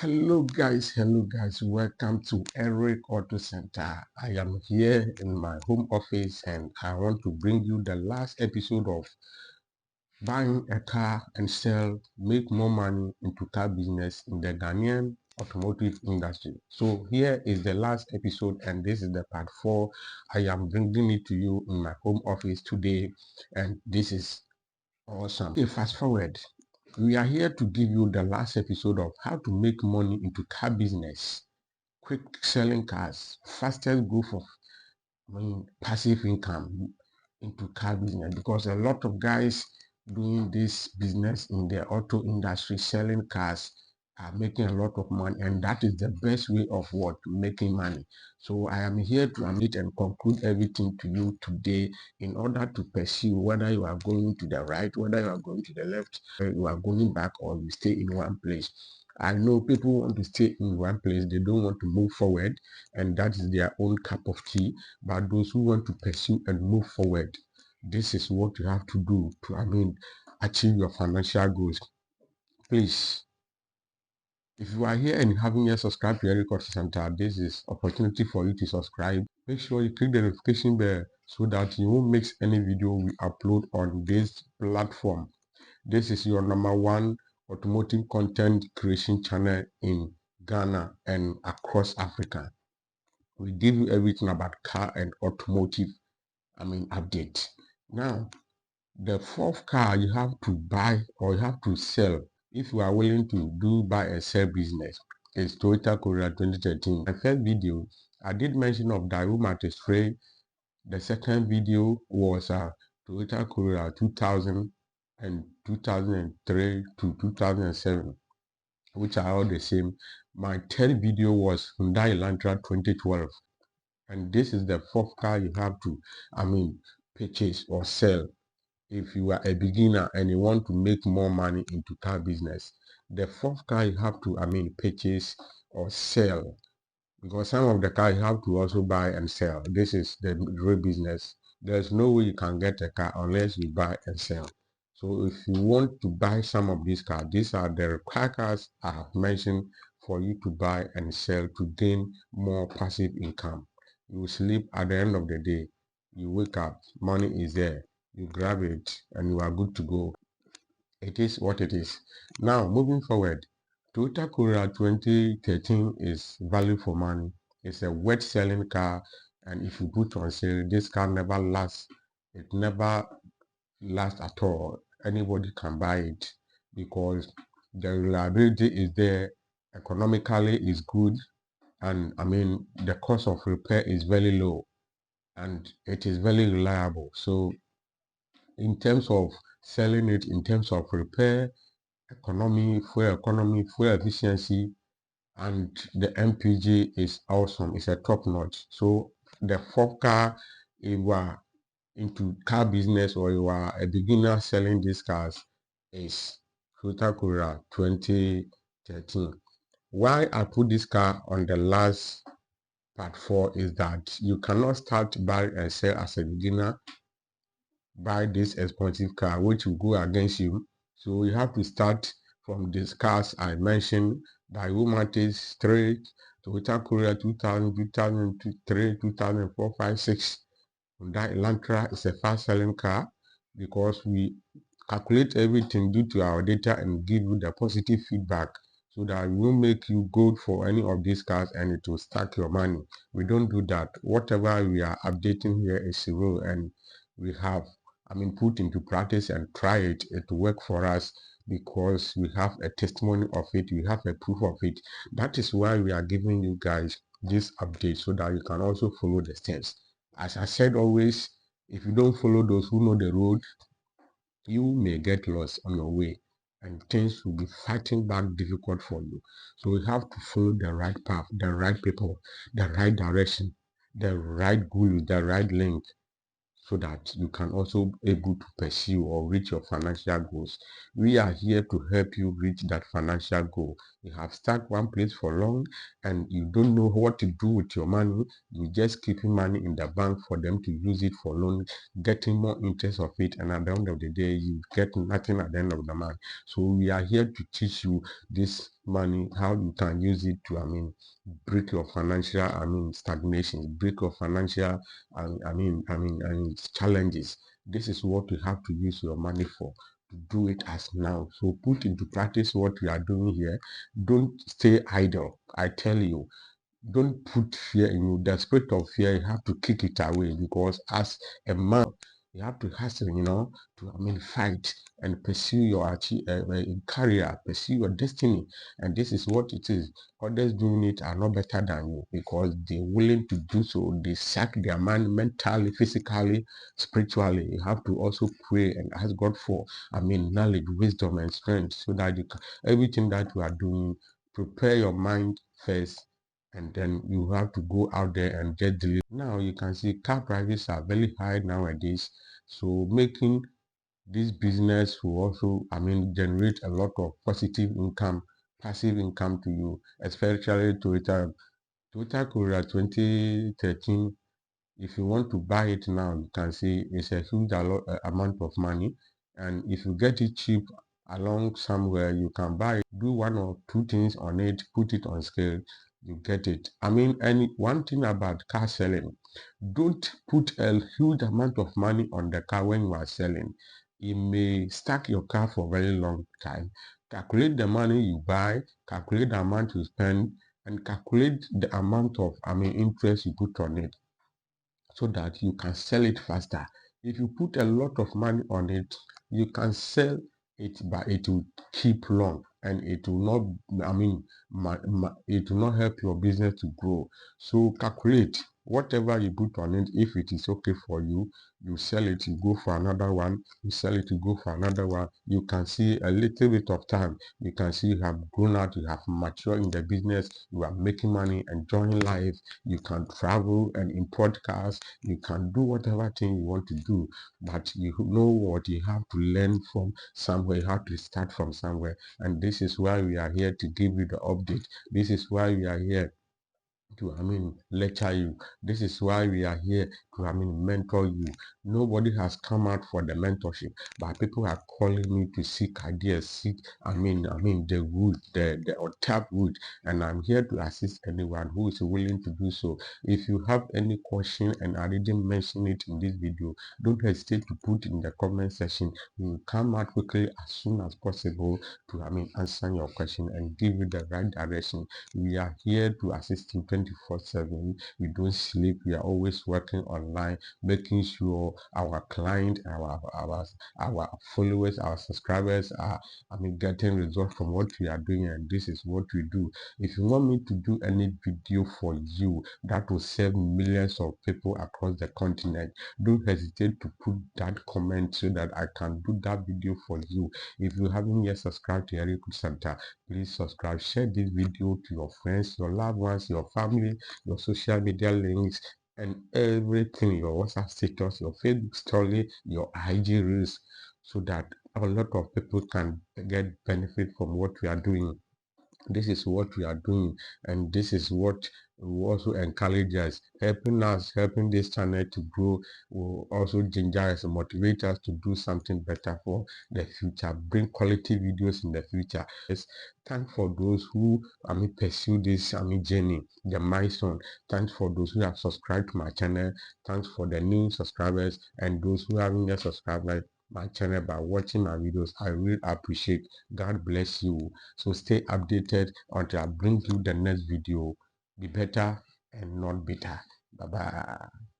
Hello guys, welcome to Eric Auto Center. I am here in my home office and I want to bring you the last episode of buying a car and sell, make more money into car business in the Ghanaian automotive industry. So here is the last episode and this is the part 4. I am bringing it to you in my home office today and this is awesome. Okay, fast forward. We are here to give you the last episode of how to make money into car business. Quick selling cars, fastest growth of passive income into car business, because a lot of guys doing this business in the auto industry selling cars are making a lot of money, and that is the best way of what making money. So I am here to admit and conclude everything to you today in order to pursue whether you are going to the right, whether you are going to the left, you are going back, or you stay in one place. I know people want to stay in one place, they don't want to move forward, and that is their own cup of tea. But those who want to pursue and move forward, this is what you have to do to achieve your financial goals. Please, if you are here and you haven't yet subscribed to Eric Auto Center, this is opportunity for you to subscribe. Make sure you click the notification bell so that you won't miss any video we upload on this platform. This is your #1 automotive content creation channel in Ghana and across Africa. We give you everything about car and automotive update. Now, the fourth car you have to buy or you have to sell if you are willing to do buy and sell business is Toyota Corolla 2013. My first video, I did mention of Daewoo Spray. The second video was Toyota Corolla 2000 and 2003 to 2007, which are all the same. My third video was Hyundai Elantra 2012. And this is the fourth car you have to purchase or sell if you are a beginner and you want to make more money into car business. The fourth car you have to purchase or sell, because some of the cars you have to also buy and sell. This is the real business. There's no way you can get a car unless you buy and sell. So if you want to buy some of these cars, these are the required cars I have mentioned for you to buy and sell to gain more passive income. You sleep at the end of the day, you wake up, money is there, you grab it and you are good to go. It is what it is. Now moving forward, Toyota Corolla 2013 is value for money. It's a wet selling car, and if you put on sale, this car never lasts. It never lasts at all. Anybody can buy it because the reliability is there, economically is good, and the cost of repair is very low and it is very reliable. So in terms of selling it, in terms of repair, economy, fuel efficiency, and the MPG is awesome. It's a top notch. So the fourth car, if you are into car business or you are a beginner selling these cars, is Toyota Corolla 2013. Why I put this car on the last part 4 is that you cannot start buy and sell as a beginner, buy this expensive car which will go against you. So you have to start from these cars I mentioned: Daewoo Straight, Toyota Corolla 2000, 2003, 2004, 5, 6. Hyundai Elantra is a fast selling car because we calculate everything due to our data and give you the positive feedback so that we will make you go for any of these cars and it will stack your money. We don't do that. Whatever we are updating here is real, and we have put into practice and try it. It will work for us because we have a testimony of it, we have a proof of it. That is why we are giving you guys this update so that you can also follow the steps. As I said always, if you don't follow those who know the road, you may get lost on your way and things will be fighting back difficult for you. So you have to follow the right path, the right people, the right direction, the right goal, the right link, so that you can also be able to pursue or reach your financial goals. We are here to help you reach that financial goal. You have stuck one place for long and you don't know what to do with your money. You just keeping money in the bank for them to use it for loan, getting more interest of it, and at the end of the day, you get nothing at the end of the month. So we are here to teach you this money, how you can use it to, break your financial, stagnation, break your financial, challenges. This is what you have to use your money for. To do it as now. So put into practice what we are doing here. Don't stay idle. I tell you, don't put fear in you. The spirit of fear, you have to kick it away, because as a man, you have to hustle, to fight and pursue your career, pursue your destiny. And this is what it is. Others doing it are not better than you, because they're willing to do so. They sack their man mentally, physically, spiritually. You have to also pray and ask God for, knowledge, wisdom, and strength, so that you can, everything that you are doing, prepare your mind first, and then you have to go out there and get delivered. Now you can see car prices are very high nowadays. So making this business will also, generate a lot of positive income, passive income to you, especially Toyota Corolla 2013. If you want to buy it now, you can see it's a huge amount of money. And if you get it cheap along somewhere, you can buy it, do one or two things on it, put it on scale, you get it. Any one thing about car selling, don't put a huge amount of money on the car when you are selling. It may stack your car for a very long time. Calculate the money you buy, calculate the amount you spend, and calculate the amount of interest you put on it, so that you can sell it faster. If you put a lot of money on it, you can sell it, but it will keep long, and it will not, it will not help your business to grow. So calculate whatever you put on it. If it is okay for you, you sell it, you go for another one, you sell it, you go for another one. You can see a little bit of time, you can see you have grown out, you have matured in the business, you are making money, enjoying life. You can travel and import cars, you can do whatever thing you want to do, but you know what, you have to learn from somewhere, you have to start from somewhere. And this is why we are here, to give you the update. This is why we are here to lecture you. This is why we are here to mentor you. Nobody has come out for the mentorship, but people are calling me to seek ideas, seek the root, the untapped root, and I'm here to assist anyone who is willing to do so. If you have any question and I didn't mention it in this video, don't hesitate to put in the comment section. We will come out quickly as soon as possible to answer your question and give you the right direction. We are here to assist you 24/7. We don't sleep. We are always working online, making sure our client, our followers, our subscribers are getting results from what we are doing, and this is what we do. If you want me to do any video for you that will serve millions of people across the continent, don't hesitate to put that comment so that I can do that video for you. If you haven't yet subscribed to Eric Center, please subscribe. Share this video to your friends, your loved ones, your family, your social media links, and everything, your WhatsApp status, your Facebook story, your IG reels, so that a lot of people can get benefit from what we are doing. This is what we are doing, and this is what will also encourage us, helping this channel to grow, will also ginger us and motivate us to do something better for the future, bring quality videos in the future. Yes, thanks for those who pursue this journey, the milestone. Thanks for those who have subscribed to my channel. Thanks for the new subscribers, and those who haven't yet subscribed my channel by watching my videos. I really appreciate. God bless you. So stay updated until I bring you the next video. Be better and not bitter. Bye bye.